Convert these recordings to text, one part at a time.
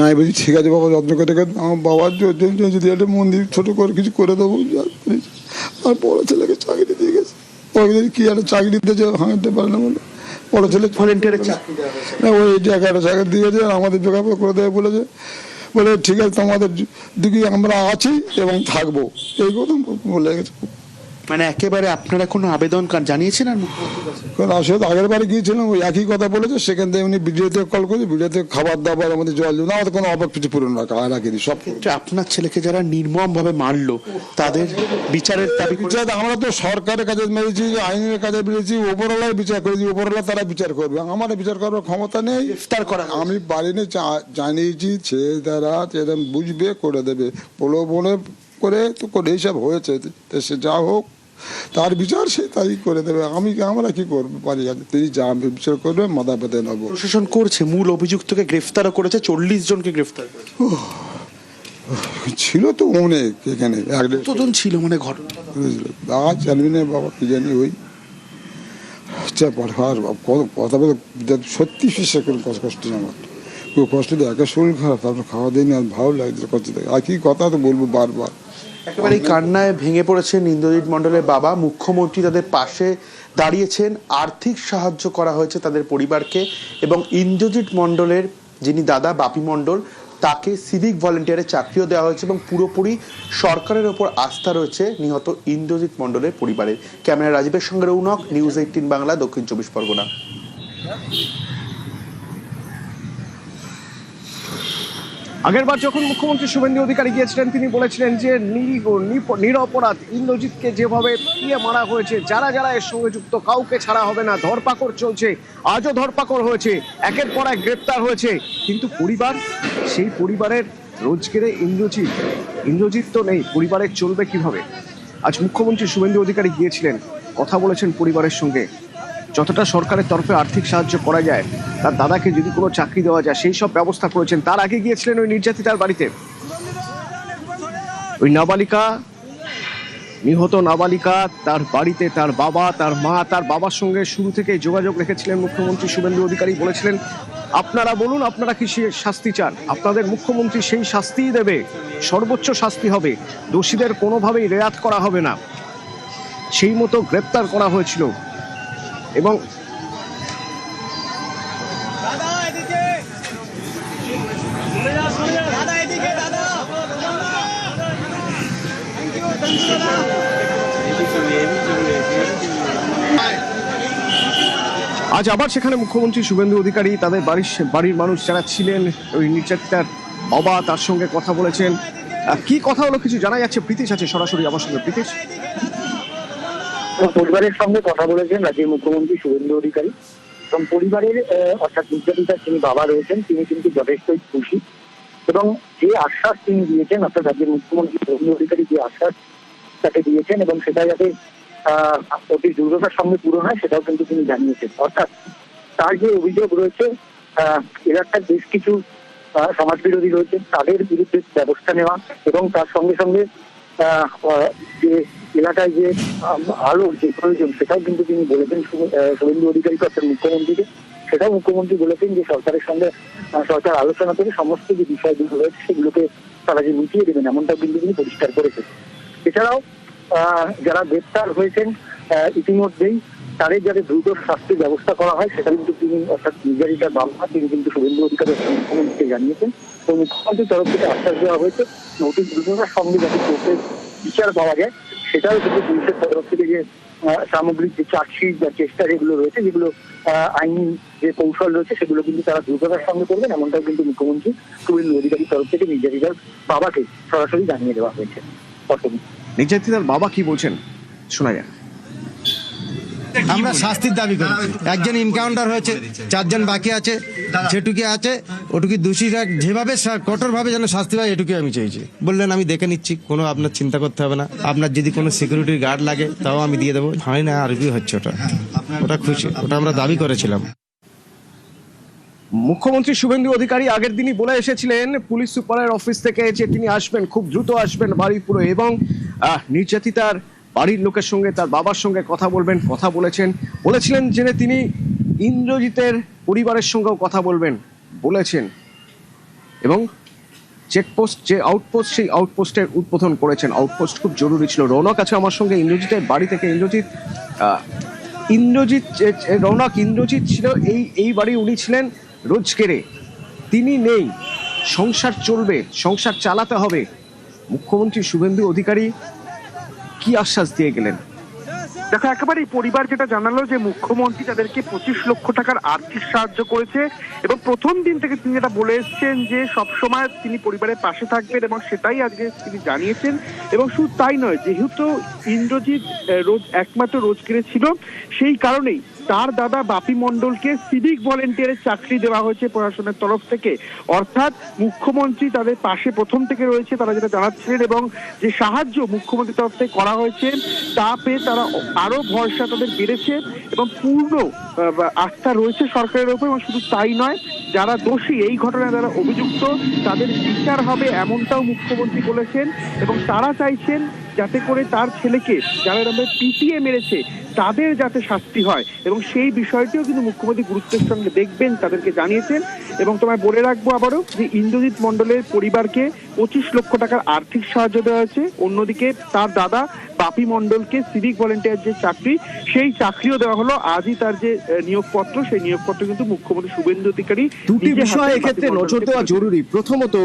আমি বলছি ঠিক আছে বাবা, যত্ন করে রেখে আমার বাবার যদি একটা মন্দির ছোটো করে কিছু করে দেবো। আর বড়ো ছেলেকে চাকরি দিয়ে গেছে, কি একটা চাকরি দিতে হাঁটতে পারে না বলে বড়ো ছেলে ভলেন্টিয়ারের চাকরি দেওয়া হয়েছে। ওই জায়গাটা চাকরি দিয়েছে, আমাদের যোগাযোগ করে দেবে বলেছে। বলে ঠিক আছে তোমাদের দিকে আমরা আছি এবং থাকবো, এই কথা বলে গেছে। মানে একেবারে আপনারা কোনো আবেদন জানিয়েছেন আর মুখ্যমন্ত্রীর কাছে? কারণ আসলে আগের বারে গিয়েছিলাম, ওই একই কথা বলেছে। সেখান থেকে উনি ভিডিওতে কল করে, ভিডিওতে খাবার দাবার আমাদের জল দেবো না, আমাদের কোনো অভাব কিছু পূরণ রাখিনি সব। আপনার ছেলেকে যারা নির্মম ভাবে মারলো তাদের বিচারের দাবি বিচার আমরা তো সরকারের কাছে মেরেছি, আইনের কাছে মেরেছি, ওপরওয়ালার বিচার করেছি, ওপরওয়ালা তারা বিচার করবে, আমার বিচার করার ক্ষমতা নেই। গ্রেফতার করা আমি বাড়িতে জানিয়েছি, ছেলেরা এরকম বুঝবে করে দেবে, প্রলোভনে করে তো করে এইসব হয়েছে। সে যা হোক, তার বিচার সে তাই করে দেবে। আমরা কি করবো পারি? তিনি যা বিচার করবে মাথা পেতে নেবো। প্রশাসন করছে, মূল অভিযুক্তকে গ্রেফতারও করেছে, 40 জনকে গ্রেফতার করেছে। ছিল তো অনেক, এখানে কতজন ছিল মানে ঘটনা জানবি না বাবা, কি জানি। ওই কথা বলে সত্যি শেষে করে কষ্ট আমার খুব কষ্ট দিয়ে, একা শরীর খারাপ, তারপর খাওয়া দিইনি, আর ভালো লাগছে কষ্ট থেকে। আর কি কথা তো বলবো বারবার। একেবারে কান্নায় ভেঙে পড়েছেন ইন্দ্রজিৎ মণ্ডলের বাবা। মুখ্যমন্ত্রী তাদের পাশে দাঁড়িয়েছেন, আর্থিক সাহায্য করা হয়েছে তাদের পরিবারকে, এবং ইন্দ্রজিৎ মণ্ডলের যিনি দাদা বাপি মণ্ডল, তাকে সিভিক ভলেন্টিয়ারের চাকরিও দেওয়া হয়েছে, এবং পুরোপুরি সরকারের ওপর আস্থা রয়েছে নিহত ইন্দ্রজিৎ মণ্ডলের পরিবারের। ক্যামেরা রাজীবের সঙ্গে রৌনক, নিউজ 18 বাংলা, দক্ষিণ 24 পরগনা। আগেরবার যখন মুখ্যমন্ত্রী শুভেন্দু অধিকারী গিয়েছিলেন, তিনি বলেছিলেন যে নিরপরাধ ইন্দ্রজিৎকে যেভাবে পিয়ে মারা হয়েছে, যারা যারা এর সঙ্গে যুক্ত কাউকে ছাড়া হবে না। ধরপাকড় চলছে, আজও ধরপাকড় হয়েছে, একের পর এক গ্রেপ্তার হয়েছে। কিন্তু পরিবার, সেই পরিবারের রোজগেরে ইন্দ্রজিৎ তো নেই, পরিবারের চলবে কিভাবে? আজ মুখ্যমন্ত্রী শুভেন্দু অধিকারী গিয়েছিলেন, কথা বলেছেন পরিবারের সঙ্গে। যতটা সরকারের তরফে আর্থিক সাহায্য করা যায়, তার দাদাকে যদি কোনো চাকরি দেওয়া যায় সেই সব ব্যবস্থা করেছেন। তার আগে গিয়েছিলেন ওই নির্যাতিতার বাড়িতে। ওই নাবালিকা, নিহত নাবালিকা, তার বাড়িতে তার বাবা, তার মা, তার বাবার সঙ্গে শুরু থেকে যোগাযোগ রেখেছিলেন মুখ্যমন্ত্রী শুভেন্দু অধিকারী। বলেছিলেন আপনারা বলুন আপনারা কি শাস্তি চান, আপনাদের মুখ্যমন্ত্রী সেই শাস্তিই দেবে, সর্বোচ্চ শাস্তি হবে, দোষীদের কোনোভাবেই রেয়াত করা হবে না। সেই মতো গ্রেপ্তার করা হয়েছিল। এবং আজ আবার সেখানে মুখ্যমন্ত্রী শুভেন্দু অধিকারী তাদের বাড়ির মানুষ যারা ছিলেন, ওই নির্যাতিতার বাবা, তার সঙ্গে কথা বলেছেন। কি কথা হলো কিছু জানা যাচ্ছে? প্রীতিশ আছে সরাসরি আমার সঙ্গে। প্রীতিশ, পরিবারের সঙ্গে কথা বলেছেন রাজ্যের মুখ্যমন্ত্রী শুভেন্দু অধিকারী, এবং পরিবারের অর্থাৎ নির্যাতিতার যিনি বাবা রয়েছেন তিনি কিন্তু যথেষ্টই খুশি, এবং যে আশ্বাস তিনি দিয়েছেন, অর্থাৎ রাজ্যের মুখ্যমন্ত্রী শুভেন্দু অধিকারী যে আশ্বাস তাকে দিয়েছেন, এবং সেটা যাতে অতি দ্রুততার সঙ্গে পূরণ হয় সেটাও কিন্তু তিনি জানিয়েছেন। অর্থাৎ তার যে অভিযোগ রয়েছে, এলাকার বেশ কিছু সমাজ বিরোধী রয়েছে, তাদের বিরুদ্ধে ব্যবস্থা নেওয়া, এবং তার সঙ্গে সঙ্গে যে এলাকায় যে আলোর যে প্রয়োজন সেটাও কিন্তু তিনি বলেছেন শুভেন্দু অধিকারীকে, অর্থাৎ মুখ্যমন্ত্রীকে। সেটাও মুখ্যমন্ত্রী বলেছেন যে সরকারের সঙ্গে সরকার আলোচনা করে সমস্ত যে বিষয়গুলো রয়েছে সেগুলোকে তারা যে মিটিয়ে দেবেন, এমনটাও কিন্তু তিনি পরিষ্কার করেছেন। এছাড়াও যারা গ্রেপ্তার হয়েছেন ইতিমধ্যেই, তাদের যাতে দ্রুত শাস্তির ব্যবস্থা করা হয় সেটা কিন্তু তিনি, অর্থাৎ নির্যাতিতার বাবা, তিনি কিন্তু শুভেন্দু অধিকারী মুখ্যমন্ত্রীকে জানিয়েছেন, এবং মুখ্যমন্ত্রীর তরফ থেকে আশ্বাস দেওয়া হয়েছে অতি দ্রুততার সঙ্গে যাতে কোর্টের বিচার পাওয়া যায়। সেটাও কিন্তু পুলিশের তরফ থেকে যে সামগ্রিক যে চার্জশিট বা চেষ্টা যেগুলো রয়েছে, যেগুলো আইনি যে কৌশল রয়েছে, সেগুলো কিন্তু তারা দ্রুততার সঙ্গে করবেন, এমনটাও কিন্তু মুখ্যমন্ত্রী শুভেন্দু অধিকারীর তরফ থেকে নির্যাতিতার বাবাকে সরাসরি জানিয়ে দেওয়া হয়েছে। নির্যাতিতার বাবা কি বলছেন শোনা যায়। আমরা শাস্তির দাবি করি। একজন এনকাউন্টার হয়েছে, 4 জন বাকি আছে, যেটুকু আছে ওটুকু দোষীরা যেভাবে কঠোরভাবে যেন শাস্তি পায় এটুকু আমি চাইছি। বললেন আমি দেখে নিচ্ছি, কোনো আপনার চিন্তা করতে হবে না, আপনার যদি কোনো সিকিউরিটির গার্ড লাগে তাও আমি দিয়ে দেবো। হয় না আরবি হচ্ছে ওটা খুশি, ওটা আমরা দাবি করেছিলাম। মুখ্যমন্ত্রী শুভেন্দু অধিকারী আগের দিনই বলে এসেছিলেন পুলিশ সুপারের অফিস থেকে যে তিনি আসবেন, খুব দ্রুত আসবেন বারুইপুরে, এবং নির্যাতিতার বাড়ির লোকের সঙ্গে, তার বাবার সঙ্গে কথা বলবেন। কথা বলেছিলেন যে তিনি ইন্দ্রজিতের পরিবারের সঙ্গেও কথা বলবেন। বলেছেন এবং চেকপোস্ট যে আউটপোস্ট, সেই আউটপোস্টের উদ্বোধন করেছেন। আউটপোস্ট খুব জরুরি ছিল। রৌনক আছে আমার সঙ্গে ইন্দ্রজিতের বাড়ি থেকে। ইন্দ্রজিৎ ছিল এই বাড়ি, উনি ছিলেন রোজগেরে, তিনি নেই। সংসার চলবে, সংসার চালাতে হবে। মুখ্যমন্ত্রী শুভেন্দু অধিকারী কি আশ্বাস দিয়ে গেলেন? দেখো, একেবারে পরিবার যেটা জানালো যে মুখ্যমন্ত্রী তাদেরকে 25 লক্ষ টাকার আর্থিক সাহায্য করেছে এবং প্রথম দিন থেকে তিনি যেটা বলে এসছেন যে সবসময় তিনি পরিবারের পাশে থাকবেন এবং সেটাই আজকে তিনি জানিয়েছেন। এবং শুধু তাই নয়, যেহেতু ইন্দ্রজিৎ একমাত্র রোজগেরে ছিল, সেই কারণেই তার দাদা বাপি মণ্ডলকে সিভিক ভলেন্টিয়ারের চাকরি দেওয়া হয়েছে প্রশাসনের তরফ থেকে। অর্থাৎ মুখ্যমন্ত্রী তাদের পাশে প্রথম থেকে রয়েছে, তারা যেটা জানাচ্ছিলেন, এবং যে সাহায্য মুখ্যমন্ত্রীর তরফ থেকে করা হয়েছে তা পেয়ে তারা আরো ভরসা তাদের বেড়েছে এবং পূর্ণ আস্থা রয়েছে সরকারের উপর। এবং শুধু তাই নয়, যারা দোষী, এই ঘটনায় যারা অভিযুক্ত, তাদের বিচার হবে এমনটাও মুখ্যমন্ত্রী বলেছেন। এবং তারা চাইছেন যাতে করে তার ছেলেকে যারা এরকম পিটিয়ে মেরেছে তাদের যাতে শাস্তি হয়, এবং সেই বিষয়টিও কিন্তু মুখ্যমন্ত্রী গুরুত্বের সঙ্গে দেখবেন, তাদেরকে জানিয়েছেন। এবং তোমায় বলে রাখবো আবারও যে ইন্দ্রজিৎ মণ্ডলের পরিবারকে 25 লক্ষ টাকার আর্থিক সাহায্য দেওয়া হয়েছে। অন্যদিকে তার দাদা বাপি মণ্ডলকে সিভিক ভলেন্টিয়ার যে চাকরি, সেই চাকরিও দেওয়া হলো। আজই তার যে নিয়োগপত্র, সেই নিয়োগপত্র কিন্তু মুখ্যমন্ত্রী শুভেন্দু অধিকারী দুটি বিষয় এক্ষেত্রে নজর দেওয়া জরুরি। প্রথমত,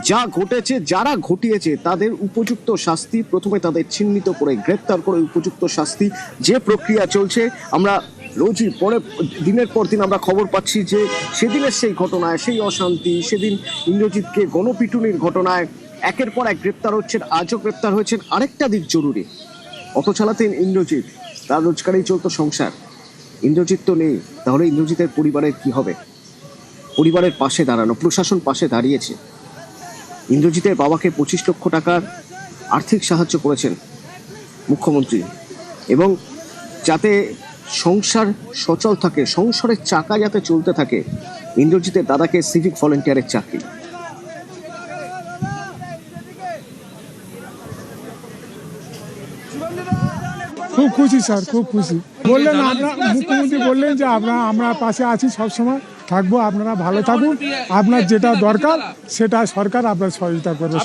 যা ঘটেছে, যারা ঘটিয়েছে তাদের উপযুক্ত শাস্তি, প্রথমে তাদের চিহ্নিত করে গ্রেপ্তার করে উপযুক্ত শাস্তি, যে প্রক্রিয়া চলছে। আমরা রোজই দিনের পর দিন আমরা খবর পাচ্ছি যে সেদিনের সেই ঘটনায়, সেই অশান্তি, সেদিন ইন্দ্রজিৎকে গণপিটুনির ঘটনায় একের পর এক গ্রেপ্তার হচ্ছেন, আজও গ্রেপ্তার হয়েছেন। আরেকটা দিক জরুরি, অটো চালাতেন ইন্দ্রজিৎ, তার রোজগারেই চলতো সংসার। ইন্দ্রজিৎ তো নেই, তাহলে ইন্দ্রজিতের পরিবারের কি হবে? পরিবারের পাশে দাঁড়ানো, প্রশাসন পাশে দাঁড়িয়েছে। ইন্দ্রজিতের বাবাকে 25 লক্ষ টাকার আর্থিক সাহায্য করেছেন মুখ্যমন্ত্রী, এবং যাতে সংসার সচল থাকে, সংসারের চাকা যাতে চলতে থাকে, ইন্দ্রজিতের দাদাকে সিভিক ভলেন্টিয়ারের চাকরি। খুব খুশি স্যার, খুব খুশি। বললেন মুখ্যমন্ত্রী বললেন যে আমরা পাশে আছি, সবসময় থাকবো, আপনারা ভালো থাকুন, আপনার যেটা দরকার সেটা সরকার আপনার সহযোগিতা করবে।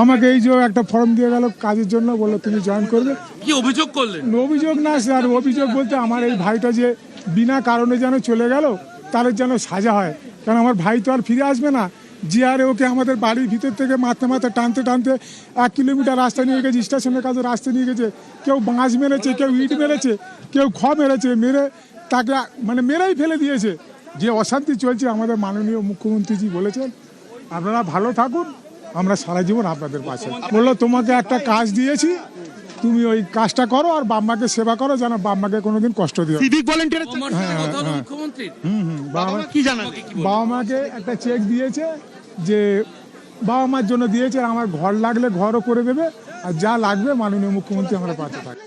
আমাকে এই যে একটা ফর্ম দিয়ে গেল কাজের জন্য, বললো তুমি জয়েন করবে। কি অভিযোগ করলেন? অভিযোগ না স্যার, অভিযোগ বলতে আমার এই ভাইটা যে বিনা কারণে যেন চলে গেল, তার যেন সাজা হয়। কারণ আমার ভাই তো আর ফিরে আসবে না। জিআরে ওকে আমাদের বাড়ির ভিতর থেকে মারতে টানতে 1 কিলোমিটার রাস্তা নিয়ে গেছে, স্টেশনের কাছে রাস্তা নিয়ে গেছে। কেউ বাঁশ মেরেছে, কেউ ইট মেরেছে, কেউ মেরেছে, মেরে তাকে মেরেই ফেলে দিয়েছে। যে অশান্তি চলছে, আমাদের মাননীয় মুখ্যমন্ত্রীজি বলেছেন আপনারা ভালো থাকুন, আমরা সারা জীবন আপনাদের পাশে। বললো তোমাকে একটা কাজ দিয়েছি, তুমি ওই কাজটা করো আর বাম্মাকে সেবা করো, যেন বাম্মাকে কোনোদিন কষ্ট দিও। সিভিক ভলেন্টিয়ারের বাবা মাকে একটা চেক দিয়েছে, যে বাবা মার জন্য দিয়েছে, আমার ঘর লাগলে ঘরও করে দেবে, আর যা লাগবে মাননীয় মুখ্যমন্ত্রী আমার পাশে থাকে।